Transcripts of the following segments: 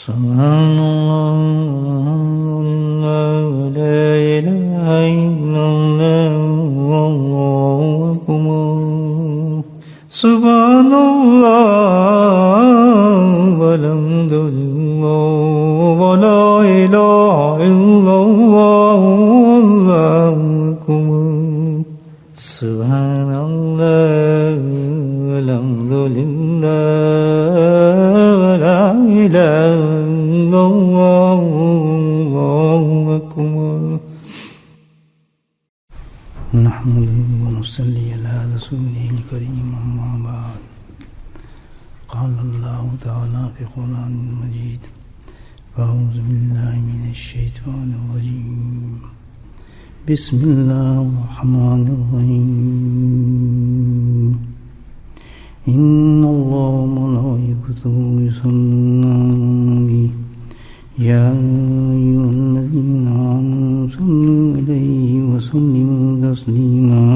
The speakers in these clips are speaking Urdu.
سبحان اللہ لا الہ الا اللہ واللہ اکبر سبحان اللہ والحمد للہ ولا الہ الا اللہ واللہ اکبر سبحان اللہ والحمد للہ ولا الہ الا اللہ واللہ اکبر نحمده ونصلي على رسوله الكريم أما بعد قال الله تعالى في القرآن المجيد أعوذ بالله من الشيطان الرجيم بسم الله الرحمن الرحيم إن الله وملائكته يصلون على النبي يا أيها الذين آمنوا صلوا عليه وسلموا تسليما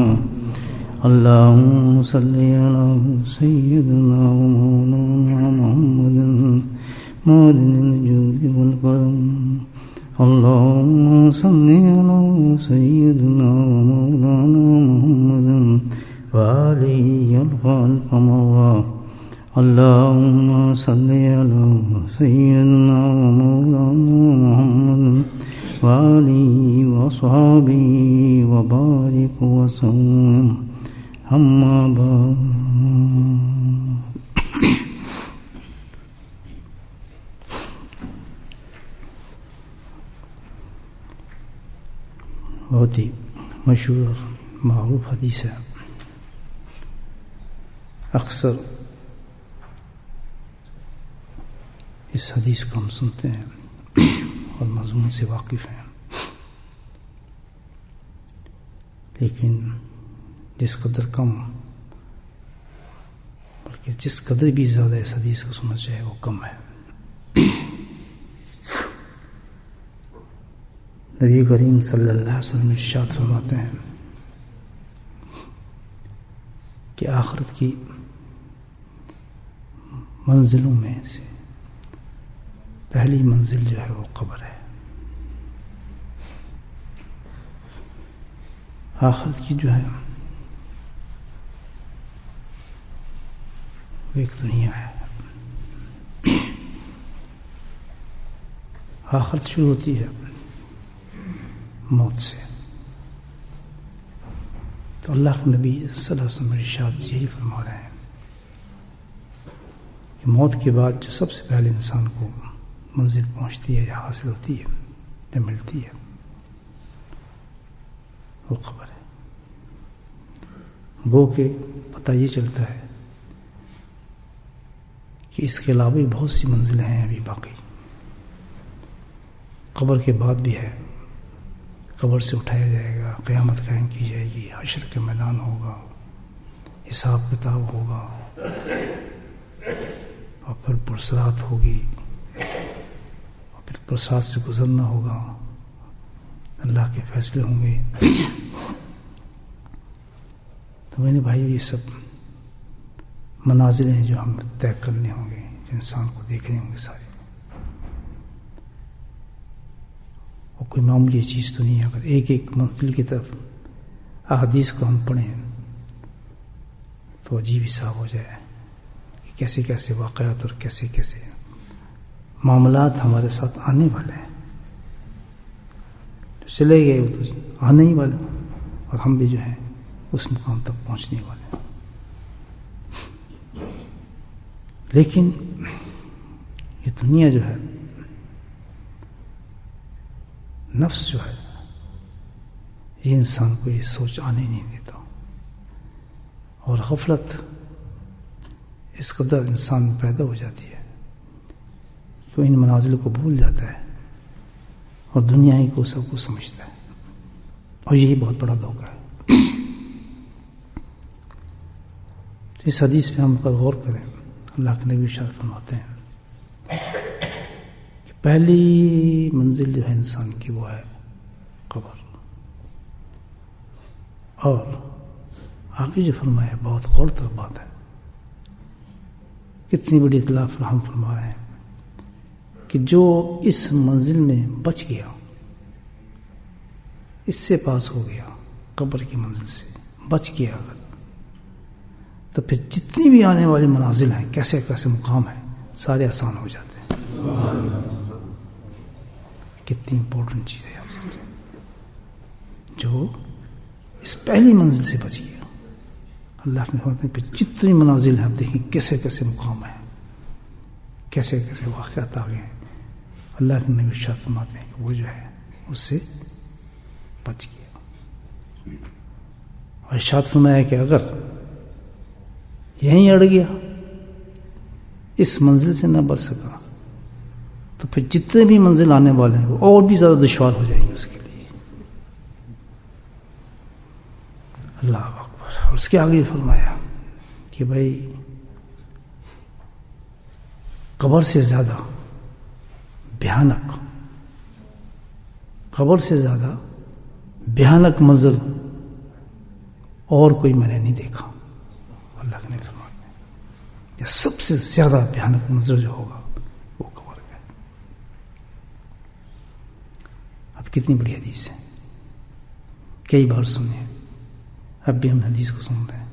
اللهم صل على سيدنا ومولانا محمد معدن الجود والكرم اللهم صل على سيدنا ومولانا محمد وآله الخلق مرة اللهم صل على سيدنا ومولانا محمد وآله وصحبه وبارك وسلم أما بعد بہت ہی مشہور معروف حدیث ہے، اکثر اس حدیث کو ہم سنتے ہیں اور مضمون سے واقف ہیں، لیکن جس قدر کم بلکہ جس قدر بھی زیادہ اس حدیث کو سمجھ جائے وہ کم ہے۔ نبی کریم صلی اللہ علیہ وسلم ارشاد فرماتے ہیں کہ آخرت کی منزلوں میں سے پہلی منزل جو ہے وہ قبر ہے۔ آخرت کی جو ہے وہ ایک دنیا ہے۔ آخرت شروع ہوتی ہے موت سے، تو اللہ کے نبی صلی اللہ علیہ وسلم ارشاد یہی فرما رہے ہیں کہ موت کے بعد جو سب سے پہلے انسان کو منزل پہنچتی ہے یا حاصل ہوتی ہے یا ملتی ہے وہ قبر ہے۔ گو کہ پتہ یہ چلتا ہے کہ اس کے علاوہ بھی بہت سی منزلیں ہیں ابھی باقی، قبر کے بعد بھی ہے۔ قبر سے اٹھایا جائے گا، قیامت قائم کی جائے گی، حشر کے میدان ہوگا، حساب کتاب ہوگا، اور پھر پرسرات ہوگی، اور پھر پرسرات سے گزرنا ہوگا، اللہ کے فیصلے ہوں گے۔ تو میرے بھائی یہ سب منازل ہیں جو ہم طے کرنے ہوں گے، جو انسان کو دیکھنے ہوں گے سارے۔ اور کوئی معمولی چیز تو نہیں ہے۔ اگر ایک ایک منزل کی طرف احادیث کو ہم پڑھیں تو عجیب حساب ہو جائے کہ کیسے کیسے واقعات اور کیسے کیسے معاملات ہمارے ساتھ آنے والے ہیں، جو چلے گئے وہ تو آنے ہی والے، اور ہم بھی جو ہیں اس مقام تک پہنچنے والے ہیں۔ لیکن یہ دنیا جو ہے، نفس جو ہے، یہ انسان کو یہ سوچ آنے نہیں دیتا، اور غفلت اس قدر انسان میں پیدا ہو جاتی ہے کہ وہ ان منازل کو بھول جاتا ہے اور دنیا ہی کو سب کو سمجھتا ہے، اور یہی بہت بڑا دھوکہ ہے۔ اس حدیث پہ ہم پر غور کریں، اللہ کے نبی ارشاد فرماتے ہیں کہ پہلی منزل جو ہے انسان کی وہ ہے قبر، اور آگے جو فرمایا بہت غور طرف بات ہے، کتنی بڑی اطلاع فراہم فرما رہے ہیں کہ جو اس منزل میں بچ گیا، اس سے پاس ہو گیا، قبر کی منزل سے بچ گیا اگر، تو پھر جتنی بھی آنے والی منازل ہیں، کیسے کیسے مقام ہیں، سارے آسان ہو جاتے ہیں۔ کتنی امپورٹنٹ چیز ہے آپ سمجھیں، جو اس پہلی منزل سے بچ گیا۔ اللہ نے فرماتے ہیں پھر جتنی منازل ہیں، آپ دیکھیں کیسے کیسے مقام ہیں، کیسے کیسے واقعات آ گئے ہیں۔ اللہ کے نبی ارشاد فرماتے ہیں کہ وہ جو ہے اس سے بچ گیا، اور ارشاد فرمایا کہ اگر یہیں اڑ گیا، اس منزل سے نہ بچ سکا، تو پھر جتنے بھی منزل آنے والے ہیں وہ اور بھی زیادہ دشوار ہو جائیں گے اس کے لیے۔ اللہ اکبر۔ اور اس کے آگے فرمایا کہ بھائی قبر سے زیادہ بھیانک، قبر سے زیادہ بھیانک منظر اور کوئی میں نے نہیں دیکھا۔ اللہ نے فرمایا کہ سب سے زیادہ بھیانک منظر جو ہوگا وہ قبر کا۔ اب کتنی بڑی حدیث ہے، کئی بار سنیں، اب بھی ہم حدیث کو سن رہے ہیں،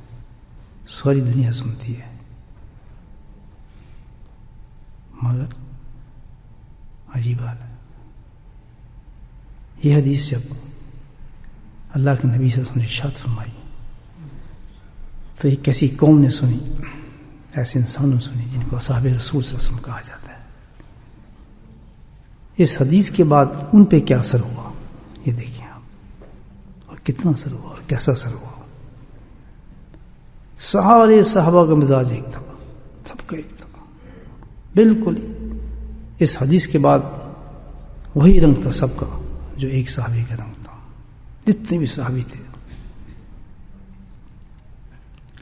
ساری دنیا سنتی ہے، مگر عجیب حال ہے۔ یہ حدیث جب اللہ کے نبی صلی اللہ علیہ وسلم نے ارشاد فرمائی تو ایک ایسی قوم نے سنی، ایسے انسانوں نے سنی جن کو اصحاب رسول صلی اللہ علیہ وسلم کہا جاتا ہے۔ اس حدیث کے بعد ان پہ کیا اثر ہوا یہ دیکھیں آپ، اور کتنا اثر ہوا اور کیسا اثر ہوا۔ سارے صحابہ کا مزاج ایک تھا، سب کا ایک تھا بالکل ہی۔ اس حدیث کے بعد وہی رنگ تھا سب کا جو ایک صحابی کا رنگ تھا، جتنے بھی صحابی تھے۔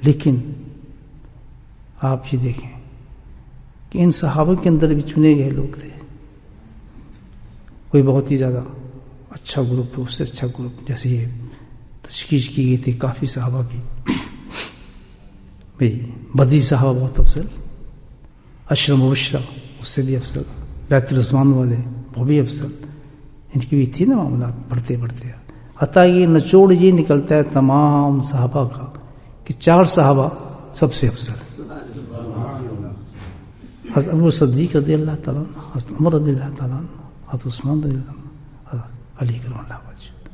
لیکن آپ یہ دیکھیں کہ ان صحابہ کے اندر بھی چنے گئے لوگ تھے، کوئی بہت ہی زیادہ اچھا گروپ ہے، اس سے اچھا گروپ، جیسے یہ تشکیل کی گئی تھی کافی صحابہ کی، بھئی بدری صحابہ بہت افضل، عشر مبشرہ اس سے بھی افضل، بیت الرضوان والے وہ بھی افضل، ان کی بھی تھی نا معاملات بڑھتے بڑھتے، حتیٰ یہ نچوڑ یہ نکلتا ہے تمام صحابہ کا کہ 4 صحابہ سب سے افضل، حضرت ابو صدیق رضی اللہ تعالیٰ عنہ، حضرت عمر رضی اللہ تعالیٰ عنہ، حضرت عثمان رضی اللہ عنہ، حضرت علی کرم اللہ وجہ،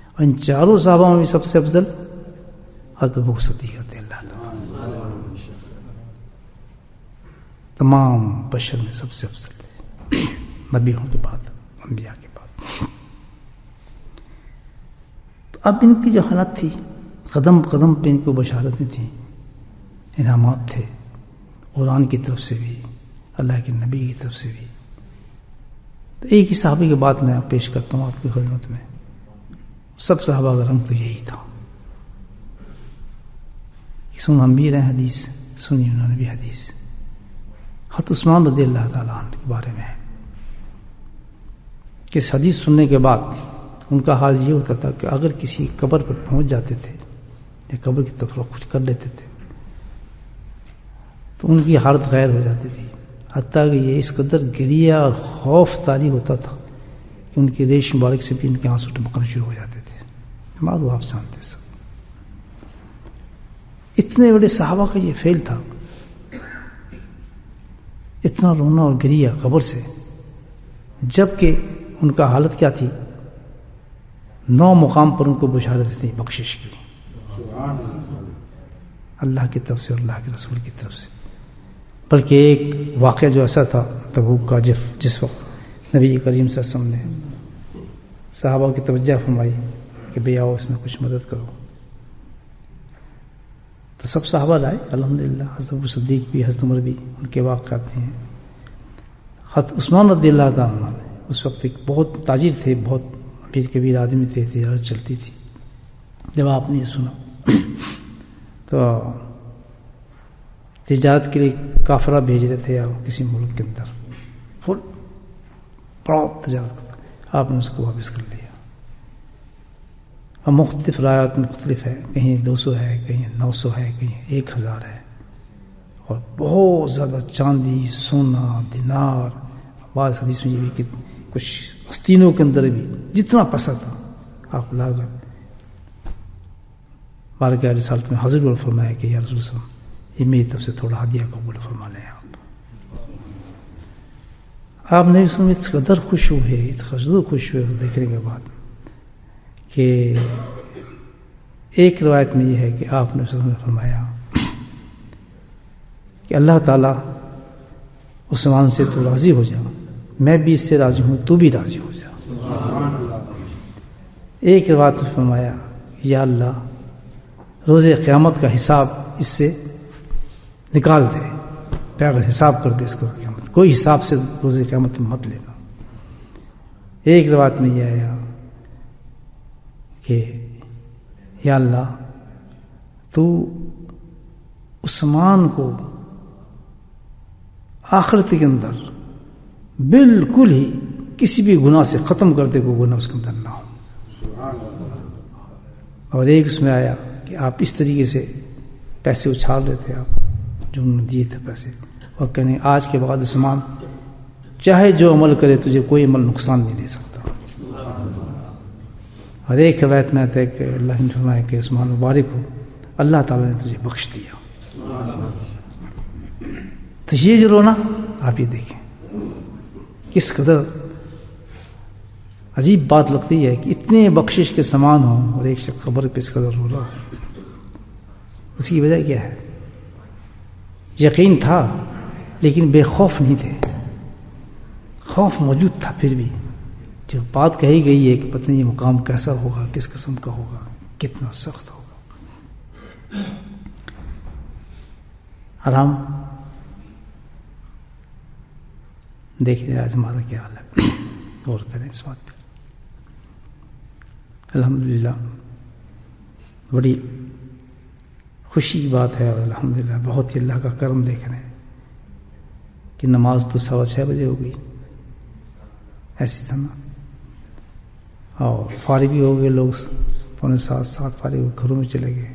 اور ان 4 صحابہ میں بھی سب سے افضل حضرت ابو صدیق رضی اللہ تعالیٰ، تمام بشر میں سب سے افضل تھے، نبیوں کے بعد، انبیاء کے بعد۔ اب ان کی جو حالت تھی، قدم قدم پہ ان کو بشارتیں تھیں، انعامات تھے، قرآن کی طرف سے بھی، اللہ کے نبی کی طرف سے بھی۔ تو ایک ہی صحابی کی بات میں پیش کرتا ہوں آپ کی خدمت میں، سب صحابہ کا رنگ تو یہی تھا۔ سن ہم بھی رہے حدیث، سنی انہوں نے بھی حدیث، حضرت عثمان رضی اللہ تعالیٰ عنہ کے بارے میں ہے کہ اس حدیث سننے کے بعد ان کا حال یہ ہوتا تھا کہ اگر کسی قبر پر پہنچ جاتے تھے یا قبر کی طرف کچھ کر لیتے تھے تو ان کی حالت غیر ہو جاتی تھی، حتیٰ کہ یہ اس قدر گریہ اور خوف طاری ہوتا تھا کہ ان کی ریش مبارک سے بھی ان کے آنسو ٹپکنا شروع ہو جاتے تھے۔ ہمارا آپ جانتے سب، اتنے بڑے صحابہ کا یہ فعل تھا، اتنا رونا اور گریہ قبر سے، جبکہ ان کا حالت کیا تھی، 9 مقام پر ان کو بشارت تھی بخشش کی، اللہ کی طرف سے اور اللہ کے رسول کی طرف سے۔ بلکہ ایک واقعہ جو ایسا تھا تبوک کا، جس وقت نبی کریم صلی اللہ علیہ وسلم نے صحابہ کی توجہ فرمائی کہ بھئی آؤ اس میں کچھ مدد کرو، تو سب صحابہ لائے الحمدللہ، حضرت ابو صدیق بھی، حضرت عمر بھی، ان کے واقعات بھی ہیں۔ حضرت عثمان رضی اللہ تعالیٰ عنہ اس وقت ایک بہت تاجر تھے، بہت امیر کبیر آدمی تھے، تجارت چلتی تھی۔ جب آپ نے یہ سنا تو تجارت کے لیے کافرہ بھیج رہے تھے آپ کسی ملک کے اندر، فل بڑا تجارت، آپ نے اس کو واپس کر لیا۔ اب مختلف روایات مختلف ہے، کہیں 200 ہے، کہیں 900 ہے، کہیں 1000 ہے، اور بہت زیادہ چاندی، سونا، دینار، بعض حدیث میں یہ بھی کہ کچھ آستینوں کے اندر بھی جتنا پیسہ تھا آپ لا کر بارگاہ رسالت میں حاضر اور فرمایا کہ یا رسول اللہ صلی اللہ علیہ وسلم یہ میری طرف سے تھوڑا ہدیہ قبول فرما لیں آپ نے اس قدر خوش ہوئے اس قدر خوش ہوئے دیکھنے کے بعد کہ ایک روایت میں یہ ہے کہ آپ نے فرمایا کہ اللہ تعالیٰ عثمان سے تو راضی ہو جا، میں بھی اس سے راضی ہوں، تو بھی راضی ہو جا۔ ایک روایت میں فرمایا یا اللہ روز قیامت کا حساب اس سے نکال دے، اگر حساب کر دے اس کو قیامت، کوئی حساب سے روز قیامت میں مت لینا۔ ایک روایت میں یہ آیا کہ یا اللہ تو عثمان کو آخرت کے اندر بالکل ہی کسی بھی گناہ سے ختم کر دے، کوئی گناہ اس کے اندر نہ ہو۔ اور ایک اس میں آیا کہ آپ اس طریقے سے پیسے اچھال رہے تھے، آپ جو انہوں نے دیے تھے پیسے، اور کہنے آج کے بعد عثمان چاہے جو عمل کرے تجھے کوئی عمل نقصان نہیں دے سکتا۔ اور ایک روایت میں آتا ہے کہ اللہ نے فرمایا کہ عثمان مبارک ہو، اللہ تعالیٰ نے تجھے بخش دیا۔ تو یہ جو رونا آپ یہ دیکھیں کس قدر عجیب بات لگتی ہے کہ اتنے بخشش کے سامان ہوں اور ایک شخص قبر پہ اس قدر رو رہا۔ اس کی وجہ کیا ہے؟ یقین تھا لیکن بے خوف نہیں تھے، خوف موجود تھا، پھر بھی جو بات کہی گئی ہے کہ پتہ نہیں یہ مقام کیسا ہوگا، کس قسم کا ہوگا، کتنا سخت ہوگا۔ آرام دیکھ لیں آج ہمارا کیا حال ہے، غور کریں اس بات پہ۔ الحمدللہ بڑی خوشی کی بات ہے، اور الحمدللہ بہت ہی اللہ کا کرم دیکھ رہے ہیں کہ نماز تو 6:15 بجے ہو گئی، ایسی تھا نا، اور فارغ بھی ہو گئے لوگ، 6:45 فارغ ہو گھروں میں چلے گئے،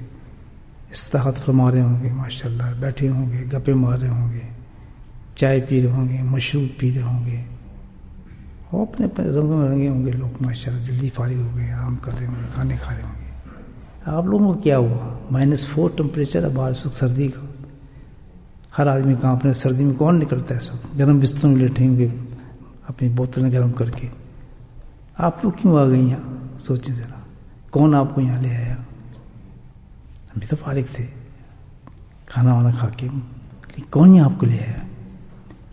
استراحت فرما رہے ہوں گے، ماشاءاللہ بیٹھے ہوں گے، گپے مار رہے ہوں گے، چائے پی رہے ہوں گے، مشروب پی رہے ہوں گے، وہ اپنے اپنے رنگوں میں رنگے ہوں گے لوگ، ماشاءاللہ جلدی فارغ ہو گئے، آرام کر رہے ہوں گے، کھانے کھا رہے ہوں گے۔ آپ لوگوں کو کیا ہوا؟ -4 ٹمپریچر ہے باہر اس وقت، سردی کا، ہر آدمی کہاں اپنے سردی میں کون نکلتا ہے اس وقت، گرم بستروں میں لیٹیں ہوں گے اپنی بوتلیں گرم کر کے۔ آپ لوگ کیوں آ گئی یہاں؟ سوچیں ذرا، کون آپ کو یہاں لے آیا؟ ہم بھی تو فارغ تھے کھانا وانا کھا کے، لیکن کون یہاں آپ کو لے آیا؟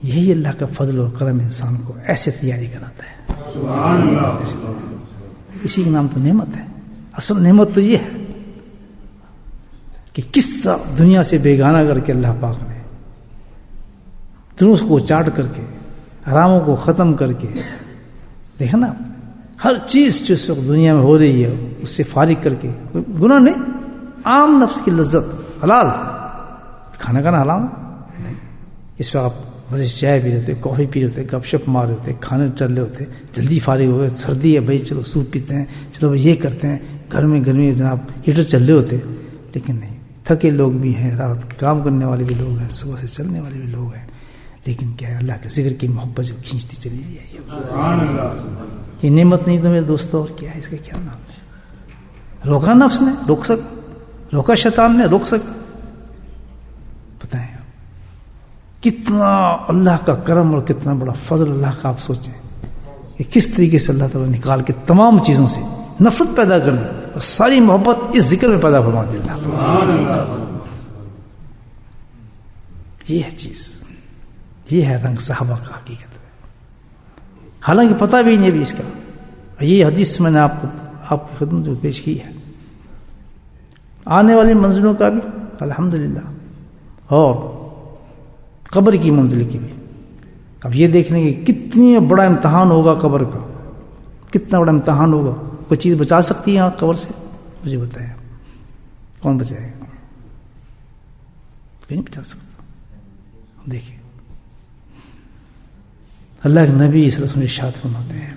یہی اللہ کا فضل اور کرم انسان کو ایسے تیاری کراتا ہے۔ سبحان اللہ۔ اسی کا نام تو نعمت ہے۔ اصل نعمت تو یہ ہے کہ کس طرح دنیا سے بیگانہ کر کے اللہ پاک نے دنوں کو چاٹ کر کے، حراموں کو ختم کر کے، دیکھا نا ہر چیز جو اس وقت دنیا میں ہو رہی ہے اس سے فارغ کر کے، گناہ نہیں، عام نفس کی لذت حلال، کھانا کھانا حلال نہیں، اس وقت آپ بس چائے پی رہے تھے، کافی پی رہے تھے، گپ شپ مار رہے تھے، کھانے چل رہے ہوتے، جلدی فارغ ہو گئے، سردی ہے بھائی چلو سوپ پیتے ہیں، چلو یہ کرتے ہیں، گھر میں گرمی جناب ہیٹر چل رہے ہوتے، لیکن نہیں، تھکے لوگ بھی ہیں، رات کے کام کرنے والے بھی لوگ ہیں، صبح سے چلنے والے بھی لوگ ہیں، لیکن کیا ہے اللہ کے ذکر کی محبت جو کھینچتی چلی جائے، سبحان اللہ، یہ نعمت نہیں تو میرے دوستوں اور کیا ہے؟ اس کا کیا نام ہے؟ روکا نفس نے روک سک، روکا شیطان نے روک سک، بتائیں کتنا اللہ کا کرم اور کتنا بڑا فضل اللہ کا۔ آپ سوچیں کہ کس طریقے سے اللہ تعالیٰ نکال کے تمام چیزوں سے نفرت پیدا کر دی اور ساری محبت اس ذکر میں پیدا فرما دی اللہ۔ یہ ہے چیز، یہ ہے رنگ صحابہ کا حقیقت ہے، حالانکہ پتہ بھی نہیں ابھی اس کا۔ یہ حدیث میں نے آپ کی خدمت میں پیش کی ہے، آنے والی منزلوں کا بھی الحمدللہ، اور قبر کی منزل کی بھی۔ اب یہ دیکھنے کہ کتنی بڑا امتحان ہوگا قبر کا، کتنا بڑا امتحان ہوگا، کوئی چیز بچا سکتی ہے آپ قبر سے؟ مجھے بتائیں کون بچائے گا؟ کوئی نہیں بچا سکتا۔ دیکھیں اللہ کے نبی صلی اللہ علیہ وسلم ارشاد فرماتے ہیں،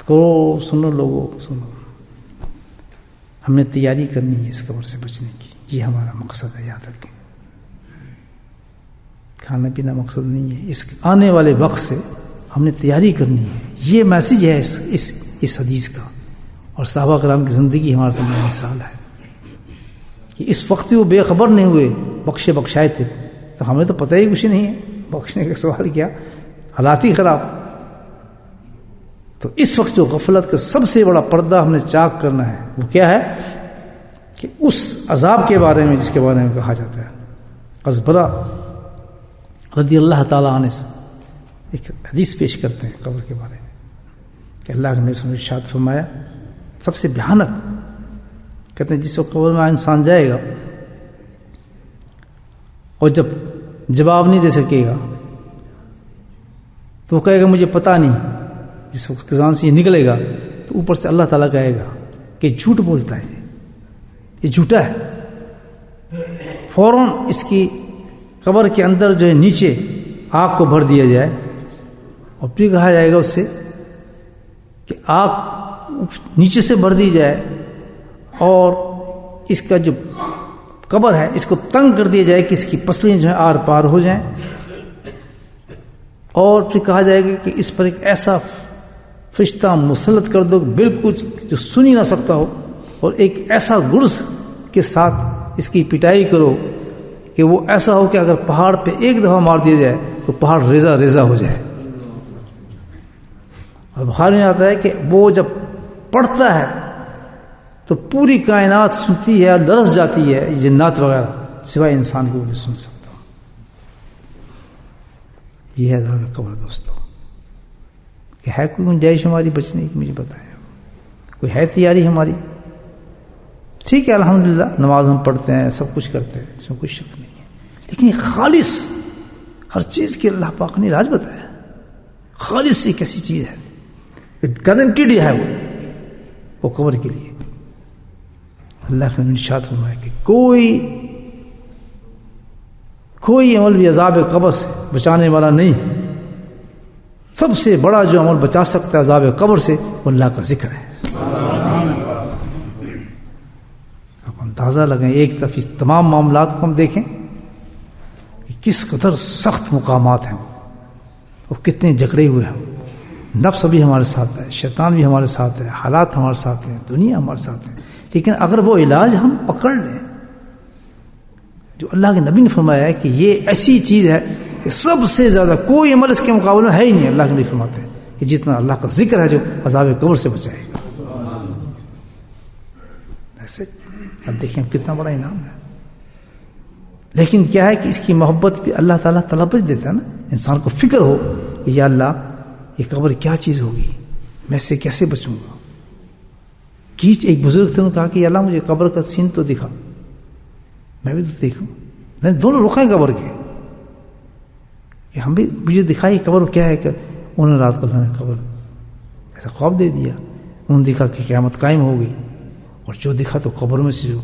کو سنو لوگوں سنو، ہم نے تیاری کرنی ہے اس قبر سے بچنے کی، یہ ہمارا مقصد ہے، یاد رکھیں۔ کھانا پینا مقصد نہیں ہے، اس آنے والے وقت سے ہم نے تیاری کرنی ہے. یہ میسج ہے اس حدیث کا. اور صحابہ کرام کی زندگی ہمارے سامنے مثال ہے کہ اس وقت وہ بے خبر نہیں ہوئے, بخشائے تھے. تو ہمیں تو پتہ ہی کچھ نہیں ہے, بخشنے کا سوال کیا, حالات ہی خراب. تو اس وقت جو غفلت کا سب سے بڑا پردہ ہم نے چاک کرنا ہے وہ کیا ہے کہ اس عذاب کے بارے میں جس کے بارے میں کہا جاتا ہے. ازبرا رضی اللہ تعالیٰ عنہ ایک حدیث پیش کرتے ہیں قبر کے بارے میں کہ اللہ کے نبی صلی اللہ علیہ وسلم نے ارشاد فرمایا سب سے بھیانک, کہتے ہیں جس وقت قبر میں انسان جائے گا اور جب جواب نہیں دے سکے گا تو وہ کہے گا مجھے پتہ نہیں. جس وقت کسان سے یہ نکلے گا تو اوپر سے اللہ تعالیٰ کہے گا کہ جھوٹ بولتا ہے, یہ جھوٹا ہے. فوراً اس کی قبر کے اندر جو ہے نیچے آگ کو بھر دیا جائے اور پھر کہا جائے گا اس سے کہ آگ نیچے سے بھر دی جائے اور اس کا جو قبر ہے اس کو تنگ کر دیا جائے کہ اس کی پسلیاں جو ہیں آر پار ہو جائیں. اور پھر کہا جائے گا کہ اس پر ایک ایسا فرشتہ مسلط کر دو بالکل جو سن ہی نہ سکتا ہو, اور ایک ایسا گرز کے ساتھ اس کی پٹائی کرو کہ وہ ایسا ہو کہ اگر پہاڑ پہ ایک دفعہ مار دیا جائے تو پہاڑ ریزہ ریزہ ہو جائے. اور بخاری میں آتا ہے کہ وہ جب پڑھتا ہے تو پوری کائنات سنتی ہے, لرز جاتی ہے, جنات وغیرہ سوائے انسان کو بھی سن سکتا. یہ ہے عذاب قبر دوستو. کہ ہے کوئی گنجائش ہماری بچنے کی, مجھے بتائیں کوئی ہے تیاری ہماری؟ ٹھیک ہے الحمدللہ نماز ہم پڑھتے ہیں, سب کچھ کرتے ہیں, اس میں کوئی شک نہیں ہے, لیکن یہ خالص ہر چیز کی اللہ پاک نے راز بتایا. خالص ایک ایسی چیز ہے گارنٹیڈ ہے وہ قبر کے لیے. اللہ نے ارشاد فرمایا کہ کوئی عمل بھی عذاب قبر سے بچانے والا نہیں. سب سے بڑا جو عمل بچا سکتا ہے عذاب قبر سے وہ اللہ کا ذکر ہے. آپ اندازہ لگائیں, ایک طرف اس تمام معاملات کو ہم دیکھیں کہ کس قدر سخت مقامات ہیں اور کتنے جکڑے ہوئے ہیں. نفس بھی ہمارے ساتھ ہے, شیطان بھی ہمارے ساتھ ہے, حالات ہمارے ساتھ ہیں, دنیا ہمارے ساتھ ہے. لیکن اگر وہ علاج ہم پکڑ لیں جو اللہ کے نبی نے فرمایا ہے کہ یہ ایسی چیز ہے کہ سب سے زیادہ کوئی عمل اس کے مقابلے میں ہے ہی نہیں. اللہ کے نبی فرماتے ہیں کہ جتنا اللہ کا ذکر ہے جو عذاب قبر سے بچائے گا. ایسے اب دیکھیں کتنا بڑا انعام ہے. لیکن کیا ہے کہ اس کی محبت بھی اللہ تعالیٰ طلب دیتا ہے نا, انسان کو فکر ہو کہ یا اللہ یہ قبر کیا چیز ہوگی, میں اس سے کیسے بچوں گا. ایک بزرگ تھے, انہوں نے کہا کہ یا اللہ مجھے قبر کا سین تو دکھا, میں بھی تو دیکھوں. دونوں رخ ہیں قبر کے کہ ہم بھی مجھے دکھائی قبر کیا ہے. کہ انہوں نے رات کو اللہ نے قبر ایسا خواب دے دیا, انہوں نے دیکھا کہ قیامت قائم ہو گئی. اور جو دیکھا تو قبر میں سے جو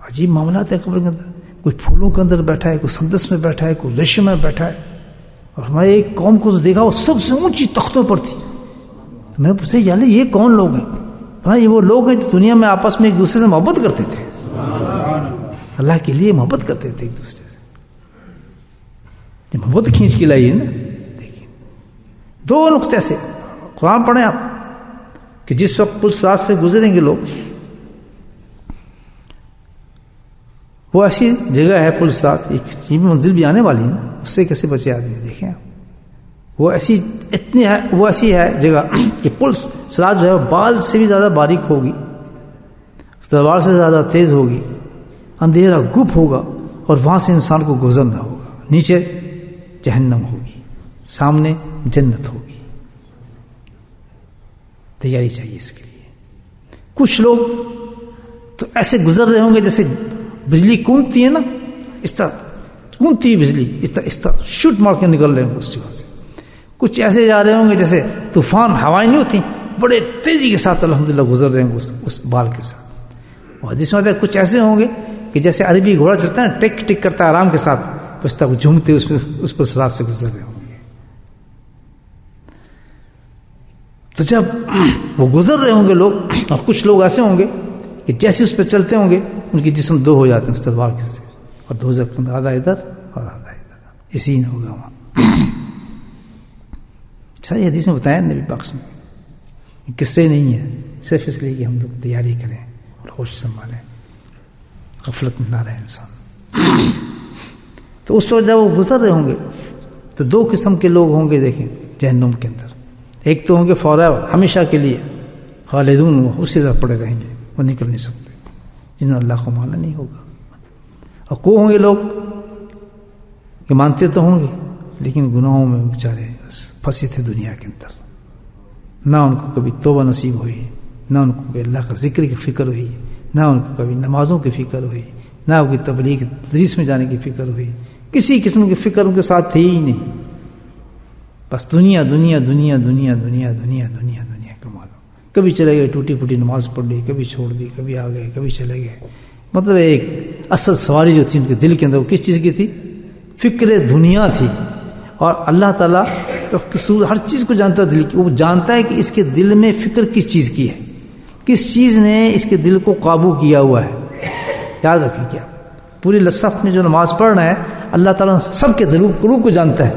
عجیب معاملات ہے قبر کے اندر, کوئی پھولوں کے اندر بیٹھا ہے, کوئی سندس میں بیٹھا ہے, کوئی ریشم میں بیٹھا ہے. اور ہمارے ایک قوم کو تو دیکھا وہ سب سے اونچی تختوں پر تھی. تو میں نے پوچھا یا اللہ یہ کون لوگ ہیں؟ یہ وہ لوگ ہیں جو دنیا میں آپس میں ایک دوسرے سے محبت کرتے تھے, اللہ کے لیے محبت کرتے تھے ایک دوسرے سے. محبت کھینچ کے لائی ہے نا. دیکھیں دو نقطے سے قرآن پڑھیں آپ کہ جس وقت پل صراط سے گزریں گے لوگ, وہ ایسی جگہ ہے پل صراط, ایک منزل بھی آنے والی ہے نا, اس سے کیسے بچے آدمی. دیکھیں وہ ایسی ہے جگہ کہ پل صراط جو ہے بال سے بھی زیادہ باریک ہوگی, تلوار سے زیادہ تیز ہوگی, اندھیرا گپ ہوگا اور وہاں سے انسان کو گزرنا ہوگا. نیچے جہنم ہوگی, سامنے جنت ہوگی. تیاری چاہیے اس کے لیے. کچھ لوگ تو ایسے گزر رہے ہوں گے جیسے بجلی کونتی ہے نا, اس طرح کونتی بجلی, اس طرح شوٹ مار کے نکل رہے ہوں گے اس جگہ سے. کچھ ایسے جا رہے ہوں گے جیسے طوفان ہوائیں نہیں ہوتی, بڑے تیزی کے ساتھ الحمدللہ گزر رہے ہوں گے اس بال کے ساتھ. اور حدیث میں کچھ ایسے ہوں گے کہ جیسے عربی گھوڑا چلتا ہے نا, ٹک ٹک کرتا ہے آرام کے ساتھ, اس طرح جھومتے اس پر صراط سے گزر رہے ہوں گے. تو جب وہ گزر رہے ہوں گے لوگ, اور کچھ لوگ ایسے ہوں گے کہ جیسے اس پہ چلتے ہوں گے ان کی جسم دو ہو جاتے ہیں اس تلوار کے سے, اور دو جب آدھا ادھر اور آدھا ادھر, اسی نہ ہوگا وہاں. ساری حدیث میں بتایا نبی پاک نے، قصے نہیں ہیں، صرف اس لیے کہ ہم لوگ تیاری کریں اور ہوش سنبھالیں، غفلت میں نہ رہے انسان۔ تو اس وقت جب وہ گزر رہے ہوں گے تو دو قسم کے لوگ ہوں گے، دیکھیں جہنم کے اندر، ایک تو ہوں گے فوراً ہمیشہ کے لیے خالدون، وہ اسی طرح پڑے رہیں گے، وہ نکل نہیں سکتے، جنہوں اللہ کو مانا نہیں ہوگا۔ اور کو ہوں گے لوگ کہ مانتے تو ہوں گے لیکن گناہوں میں بیچارے بس پھنسے تھے دنیا کے اندر، نہ ان کو کبھی توبہ نصیب ہوئی، نہ ان کو کبھی اللہ کا ذکر کی فکر ہوئی، نہ ان کو کبھی نمازوں کی فکر ہوئی، نہ کوئی تبلیغ تدریس میں جانے کی فکر ہوئی، کسی قسم کی فکر ان کے ساتھ تھی ہی نہیں، بس دنیا دنیا دنیا دنیا دنیا دنیا دنیا دنیا کمال۔ کبھی چلے گئے ٹوٹی پھوٹی نماز پڑھ لی، کبھی چھوڑ دی، کبھی آ گئے، کبھی چلے گئے، مطلب ایک اصل سواری جو تھی ان کے دل کے اندر وہ کس چیز کی تھی؟ فکر دنیا تھی۔ اور اللہ تعالیٰ تو ہر چیز کو جانتا ہے، دل کی، وہ جانتا ہے کہ اس کے دل میں فکر کس چیز کی ہے، کس چیز نے اس کے دل کو قابو کیا ہوا ہے۔ یاد رکھیں کیا پوری صف میں جو نماز پڑھ رہے ہیں اللہ تعالیٰ سب کے دل روح کو جانتا ہے